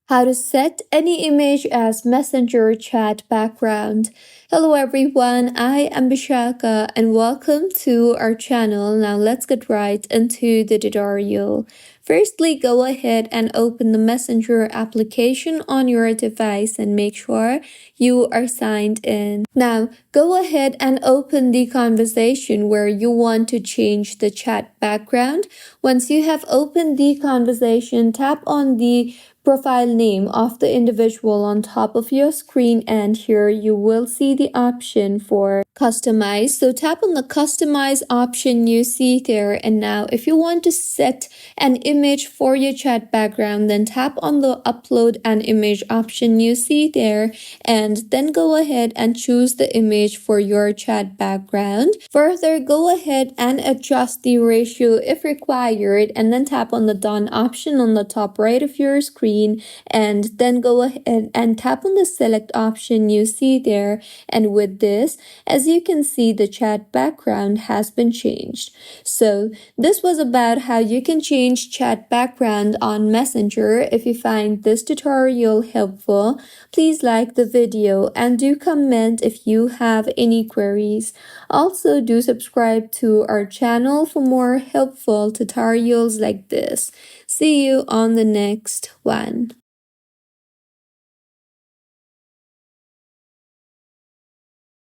How to set any image as Messenger chat background. Hello everyone, I am Bishaka and welcome to our channel. Now let's get right into the tutorial. Firstly, go ahead and open the Messenger application on your device and make sure you are signed in. Now, go ahead and open the conversation where you want to change the chat background. Once you have opened the conversation, tap on the profile name of the individual on top of your screen, and here you will see the option for customize. So tap on the customize option you see there, and now if you want to set an image for your chat background, then tap on the upload an image option you see there, and then go ahead and choose the image for your chat background. Further, go ahead and adjust the ratio if required, and then tap on the done option on the top right of your screen, and then go ahead and tap on the select option you see there. And with this, as you can see, the chat background has been changed. So this was about how you can change chat background on Messenger. If you find this tutorial helpful, please like the video and do comment if you have any queries. Also, do subscribe to our channel for more helpful tutorials like this. See you on the next one.